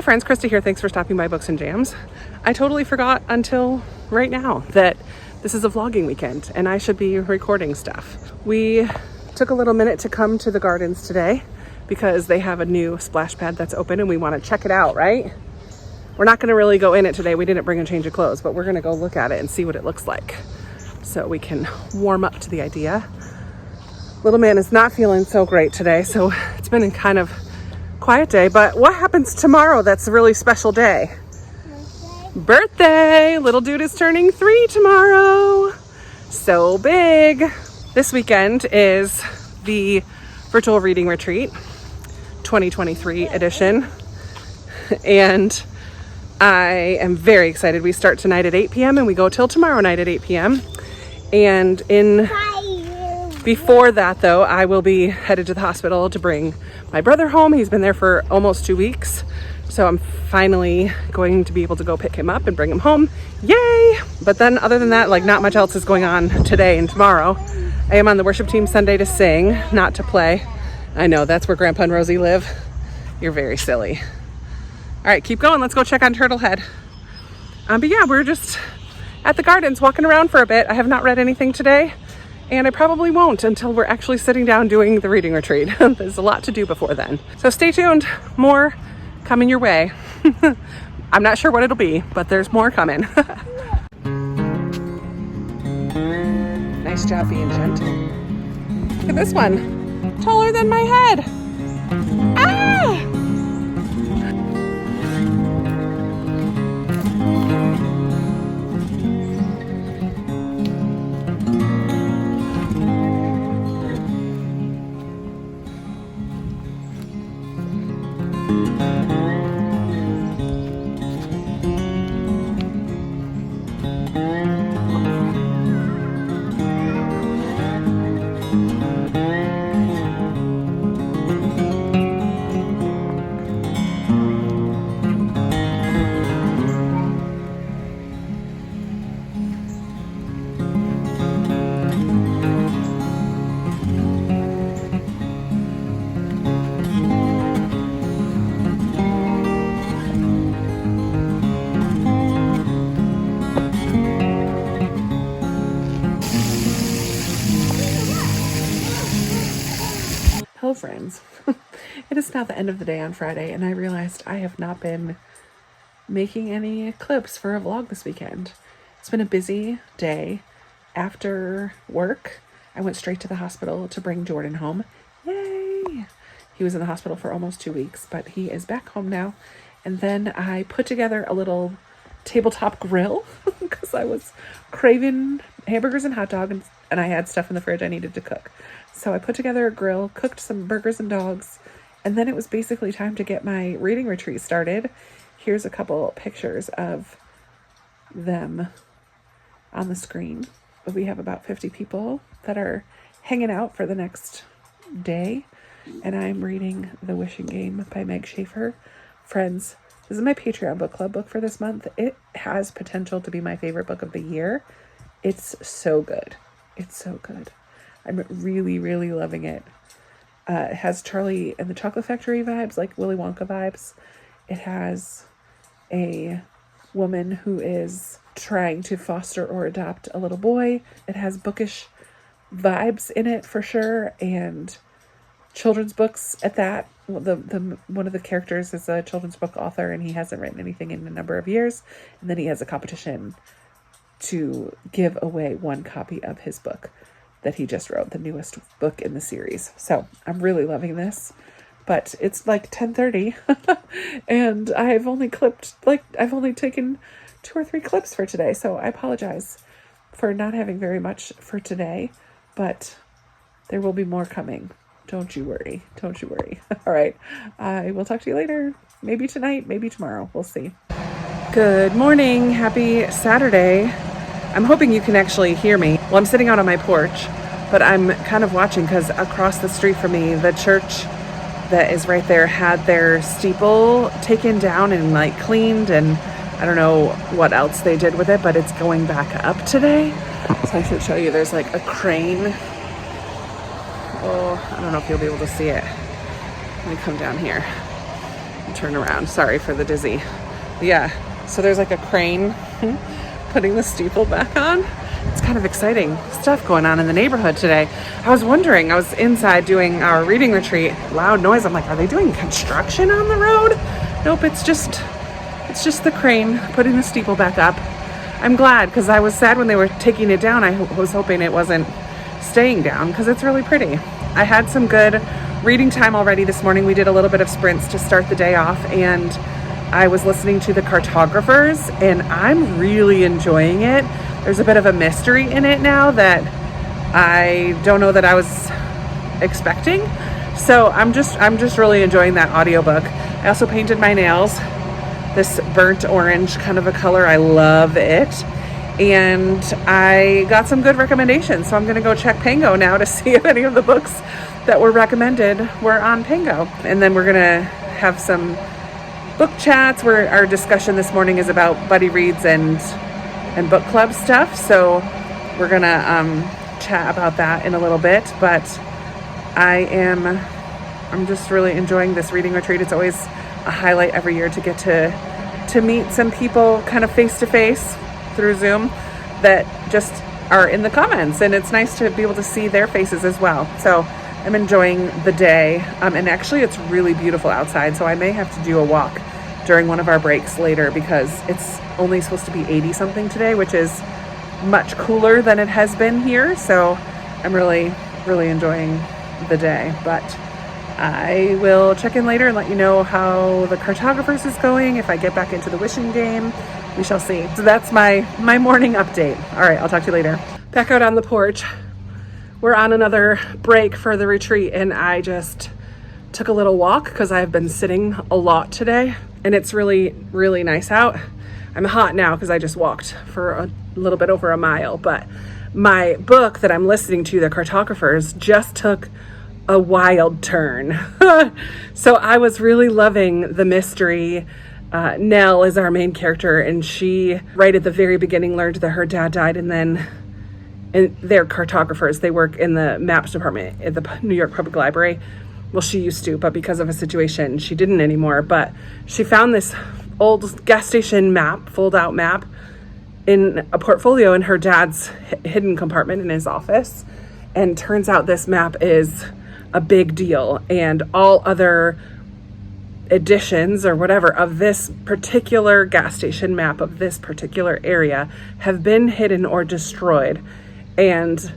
friends, Krista here. Thanks for stopping by Books and Jams. I totally forgot until right now that this is a vlogging weekend and I should be recording stuff. We took a little minute to come to the gardens today because they have a new splash pad that's open and we want to check it out, right? We're not going to really go in it today. We didn't bring a change of clothes, but we're going to go look at it and see what it looks like so we can warm up to the idea. Little man is not feeling so great today, so it's been a kind of quiet day. But what happens tomorrow that's a really special day? Birthday! Little dude is turning 3 tomorrow. So big. This weekend is the virtual reading retreat 2023 edition. And I am very excited. We start tonight at 8 p.m. and we go till tomorrow night at 8 p.m. And before that though, I will be headed to the hospital to bring my brother home. He's been there for almost 2 weeks. So I'm finally going to be able to go pick him up and bring him home. Yay! But then other than that, like not much else is going on today and tomorrow. I am on the worship team Sunday to sing, not to play. I know, that's where Grandpa and Rosie live. You're very silly. All right, keep going. Let's go check on Turtlehead. But yeah, we're just at the gardens walking around for a bit. I have not read anything today. And I probably won't until we're actually sitting down doing the reading retreat. There's a lot to do before then. So stay tuned, more coming your way. I'm not sure what it'll be, but there's more coming. Nice job being gentle. Look at this one, taller than my head. Ah! Hello friends. It is now the end of the day on Friday and I realized I have not been making any clips for a vlog this weekend. It's been a busy day. After work, I went straight to the hospital to bring Jordan home. Yay! He was in the hospital for almost 2 weeks, but he is back home now. And then I put together a little tabletop grill because I was craving hamburgers and hot dogs and I had stuff in the fridge I needed to cook. So I put together a grill, cooked some burgers and dogs, and then it was basically time to get my reading retreat started. Here's a couple pictures of them on the screen. We have about 50 people that are hanging out for the next day, and I'm reading The Wishing Game by Meg Schaefer. Friends, this is my Patreon book club book for this month. It has potential to be my favorite book of the year. It's so good. It's so good. I'm really, really loving it. It has Charlie and the Chocolate Factory vibes, like Willy Wonka vibes. It has a woman who is trying to foster or adopt a little boy. It has bookish vibes in it for sure, and children's books at that. The one of the characters is a children's book author, and he hasn't written anything in a number of years. And then he has a competition to give away one copy of his book that he just wrote, the newest book in the series. So I'm really loving this, but it's like 10:30 and I've only taken 2 or 3 clips for today. So I apologize for not having very much for today, but there will be more coming. Don't you worry. Don't you worry. All right. I will talk to you later. Maybe tonight, maybe tomorrow. We'll see. Good morning. Happy Saturday. I'm hoping you can actually hear me. Well, I'm sitting out on my porch, but I'm kind of watching because across the street from me, the church that is right there had their steeple taken down and like cleaned, and I don't know what else they did with it, but it's going back up today. So I should show you, there's like a crane. Oh, I don't know if you'll be able to see it. Let me come down here. turn around. Sorry for the dizzy. Yeah, so there's like a crane putting the steeple back on. It's kind of exciting stuff going on in the neighborhood today. I was wondering, I was inside doing our reading retreat, loud noise. I'm like, are they doing construction on the road? Nope, it's just the crane putting the steeple back up. I'm glad, because I was sad when they were taking it down. I was hoping it wasn't staying down because it's really pretty. I had some good reading time already this morning. We did a little bit of sprints to start the day off, and I was listening to The Cartographers, and I'm really enjoying it. There's a bit of a mystery in it now that I don't know that I was expecting. So I'm just really enjoying that audiobook. I also painted my nails this burnt orange kind of a color. I love it. And I got some good recommendations. So I'm going to go check Pango now to see if any of the books that were recommended were on Pango. And then we're going to have some book chats where our discussion this morning is about buddy reads and book club stuff. So we're going to chat about that in a little bit. But I'm just really enjoying this reading retreat. It's always a highlight every year to get to meet some people kind of face to face through Zoom that just are in the comments, and it's nice to be able to see their faces as well. So I'm enjoying the day, and actually it's really beautiful outside, so I may have to do a walk during one of our breaks later because it's only supposed to be 80 something today, which is much cooler than it has been here. So I'm really enjoying the day. But I will check in later and let you know how The Cartographers is going. If I get back into the wishing game, we shall see. So that's my morning update. All right, I'll talk to you later. Back out on the porch. We're on another break for the retreat, and I just took a little walk because I've been sitting a lot today, and it's really, really nice out. I'm hot now because I just walked for a little bit over a mile, but my book that I'm listening to, The Cartographers, just took a wild turn. So I was really loving the mystery. Nell is our main character, and she, right at the very beginning, learned that her dad died, and they're cartographers. They work in the maps department at the New York Public Library. Well, she used to, but because of a situation, she didn't anymore. But she found this old gas station map, fold-out map, in a portfolio in her dad's hidden compartment in his office. And turns out this map is a big deal, and all other editions or whatever of this particular gas station map of this particular area have been hidden or destroyed. And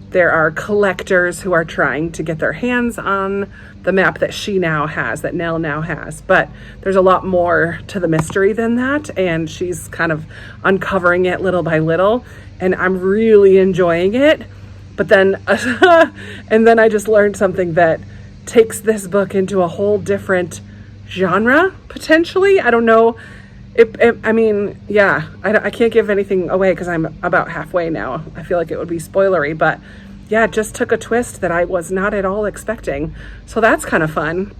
there are collectors who are trying to get their hands on the map that she now has, that Nell now has. But there's a lot more to the mystery than that, and she's kind of uncovering it little by little, and I'm really enjoying it. But then, and then I just learned something that takes this book into a whole different genre, potentially. I don't know. I mean, yeah, I can't give anything away because I'm about halfway now. I feel like it would be spoilery, but yeah, it just took a twist that I was not at all expecting. So that's kind of fun.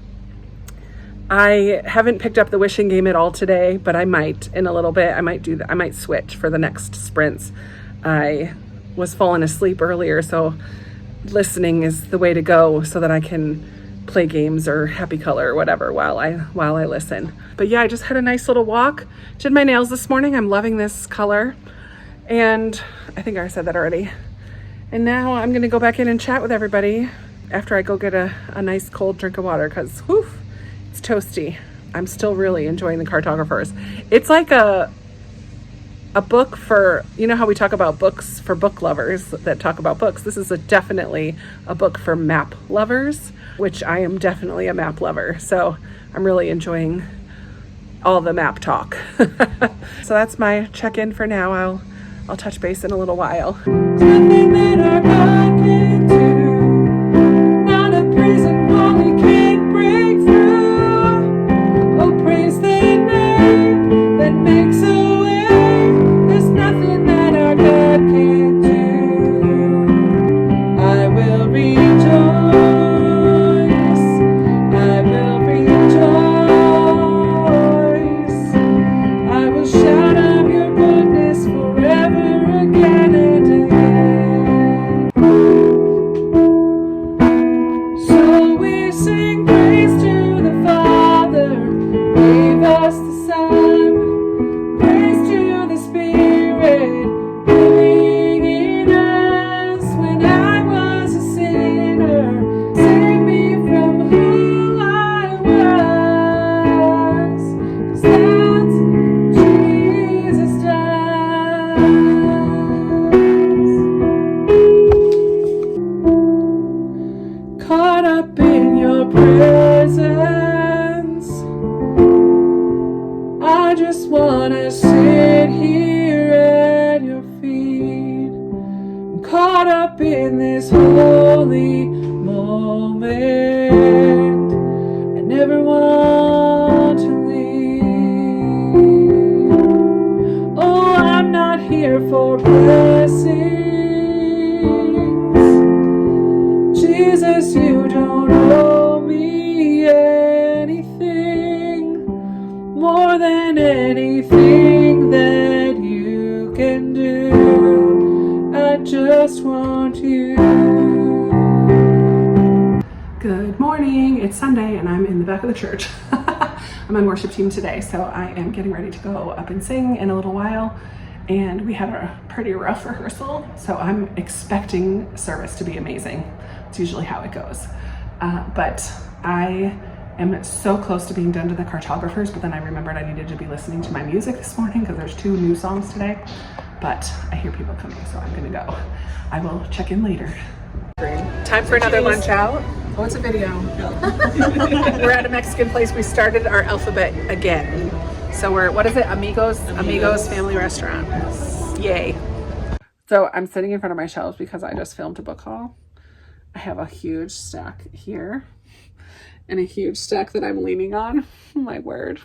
I haven't picked up the wishing game at all today, but I might in a little bit. I might do that. I might switch for the next sprints. I was falling asleep earlier, so listening is the way to go so that I can play games or Happy Color or whatever while I listen. But yeah, I just had a nice little walk. Did my nails this morning. I'm loving this color. And I think I said that already. And now I'm going to go back in and chat with everybody after I go get a nice cold drink of water because, whew, it's toasty. I'm still really enjoying The Cartographers. It's like a book for, you know how we talk about books for book lovers that talk about books. This is definitely a book for map lovers, which I am definitely a map lover. So I'm really enjoying all the map talk. So that's my check-in for now. I'll touch base in a little while. Something that our God can do, not a prison wall we can't break through. Oh, praise the name that makes a way. There's nothing that our God can't do. I will rejoice. I will rejoice. I will shout of your goodness forever again and again. just wanna sit here at your feet. I'm caught up in this holy moment. I never want to leave. Oh, I'm not here for blessings. Jesus, you don't owe me anything more than anything that you can do. I just want you. Good morning. It's Sunday and I'm in the back of the church. I'm on worship team today, so I am getting ready to go up and sing in a little while. And we had a pretty rough rehearsal, so I'm expecting service to be amazing. It's usually how it goes. But I am so close to being done to the Cartographers, but then I remembered I needed to be listening to my music this morning because there's 2 new songs today. But I hear people coming, so I'm gonna go. I will check in later. Time for another lunch out. Oh, it's a video. We're at a Mexican place. We started our alphabet again. So we're, what is it? Amigos Family Restaurant. Yay. So I'm sitting in front of my shelves because I just filmed a book haul. I have a huge stack here and a huge stack that I'm leaning on. Oh, my word.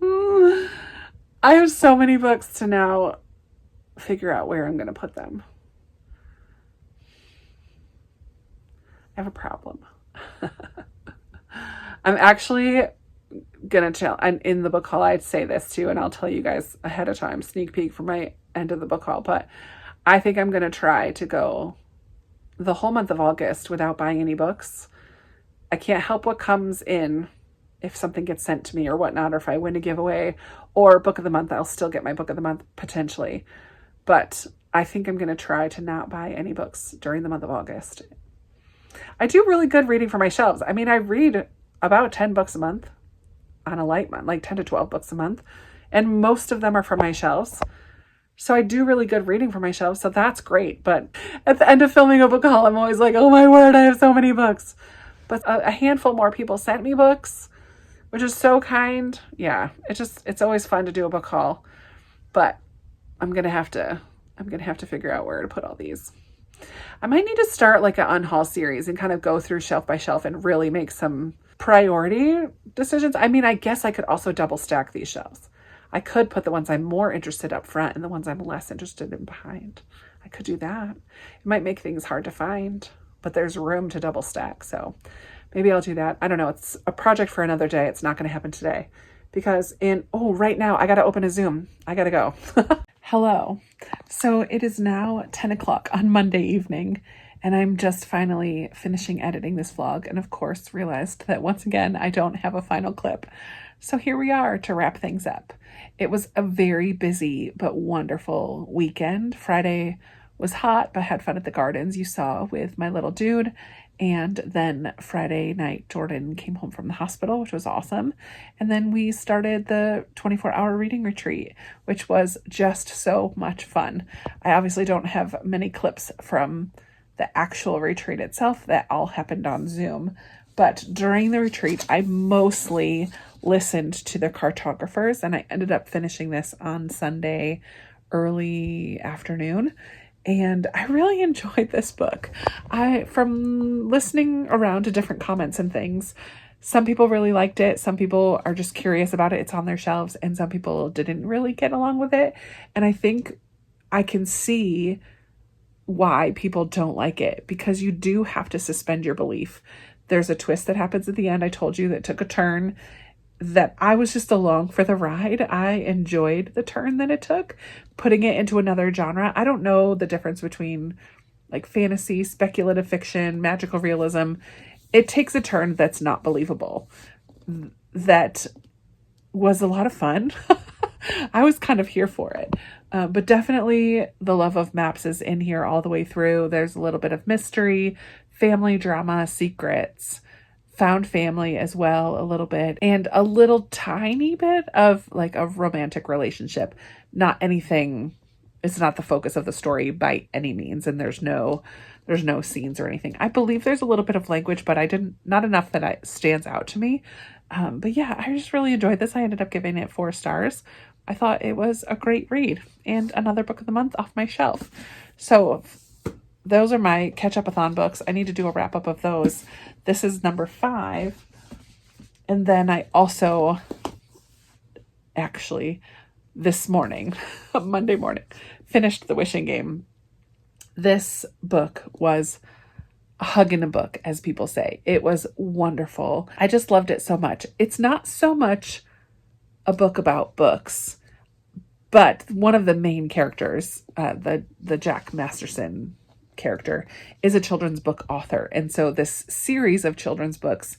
I have so many books to now figure out where I'm going to put them. I have a problem. I'm actually gonna chill. And in the book haul, I'd say this too, and I'll tell you guys ahead of time, sneak peek for my end of the book haul. But I think I'm gonna try to go the whole month of August without buying any books. I can't help what comes in if something gets sent to me or whatnot, or if I win a giveaway or book of the month, I'll still get my book of the month potentially. But I think I'm gonna try to not buy any books during the month of August. I do really good reading for my shelves. I mean, I read about 10 books a month on a light month, like 10 to 12 books a month. And most of them are for my shelves. So I do really good reading for my shelves. So that's great. But at the end of filming a book haul, I'm always like, oh my word, I have so many books. But a handful more people sent me books, which is so kind. Yeah, it's always fun to do a book haul. But I'm going to have to figure out where to put all these. I might need to start like an unhaul series and kind of go through shelf by shelf and really make some priority decisions. I mean, I guess I could also double stack these shelves. I could put the ones I'm more interested up front and the ones I'm less interested in behind. I could do that. It might make things hard to find, but there's room to double stack. So maybe I'll do that. I don't know. It's a project for another day. It's not going to happen today because right now I got to open a Zoom. I got to go. Hello. So it is now 10 o'clock on Monday evening, and I'm just finally finishing editing this vlog, and of course realized that once again I don't have a final clip. So here we are to wrap things up. It was a very busy but wonderful weekend. Friday was hot, but had fun at the gardens, you saw, with my little dude. And then Friday night, Jordan came home from the hospital, which was awesome. And then we started the 24-hour reading retreat, which was just so much fun. I obviously don't have many clips from the actual retreat itself. That all happened on Zoom. But during the retreat, I mostly listened to the Cartographers, and I ended up finishing this on Sunday early afternoon. And I really enjoyed this book. From listening around to different comments and things, some people really liked it. Some people are just curious about it. It's on their shelves. And some people didn't really get along with it. And I think I can see why people don't like it, because you do have to suspend your belief. There's a twist that happens at the end. I told you that took a turn that I was just along for the ride. I enjoyed the turn that it took, putting it into another genre. I don't know the difference between like fantasy, speculative fiction, magical realism. It takes a turn that's not believable. That was a lot of fun. I was kind of here for it. But definitely the love of maps is in here all the way through. There's a little bit of mystery, family drama, secrets, found family as well, a little bit, and a little tiny bit of like a romantic relationship. Not anything, it's not the focus of the story by any means, and there's no scenes or anything. I believe there's a little bit of language, but not enough that it stands out to me. But yeah, I just really enjoyed this. I ended up giving it 4 stars. I thought it was a great read and another book of the month off my shelf. So those are my catch-up-a-thon books. I need to do a wrap-up of those. This is number 5. And then I also, actually, this morning, Monday morning, finished The Wishing Game. This book was a hug in a book, as people say. It was wonderful. I just loved it so much. It's not so much a book about books, but one of the main characters, the Jack Masterson character, is a children's book author. And so this series of children's books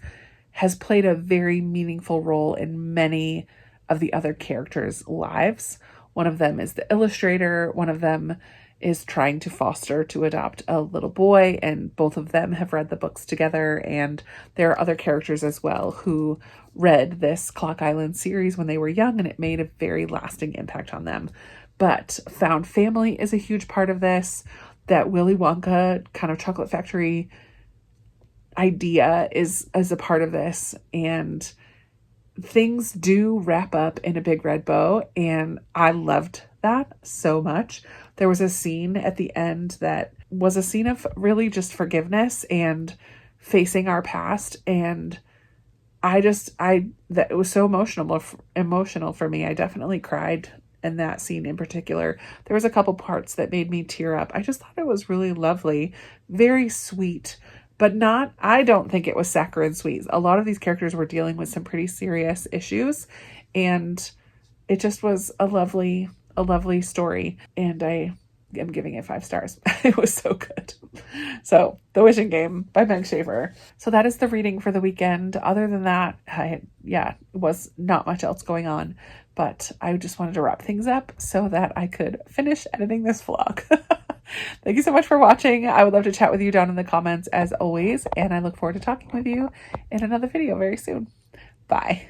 has played a very meaningful role in many of the other characters' lives. One of them is the illustrator. One of them is trying to foster to adopt a little boy, and both of them have read the books together. And there are other characters as well who read this Clock Island series when they were young, and it made a very lasting impact on them. But found family is a huge part of this. That Willy Wonka kind of chocolate factory idea is a part of this, and things do wrap up in a big red bow, and I loved that so much. There was a scene at the end that was a scene of really just forgiveness and facing our past, and that it was so emotional for me. I definitely cried in that scene in particular. There was a couple parts that made me tear up. I just thought it was really lovely, very sweet, but I don't think it was saccharine sweet. A lot of these characters were dealing with some pretty serious issues, and it just was a lovely story. And I am giving it 5 stars. It was so good. So The Wishing Game by Meg Shaver. So that is the reading for the weekend. Other than that, it was not much else going on, but I just wanted to wrap things up so that I could finish editing this vlog. Thank you so much for watching. I would love to chat with you down in the comments as always, and I look forward to talking with you in another video very soon. Bye.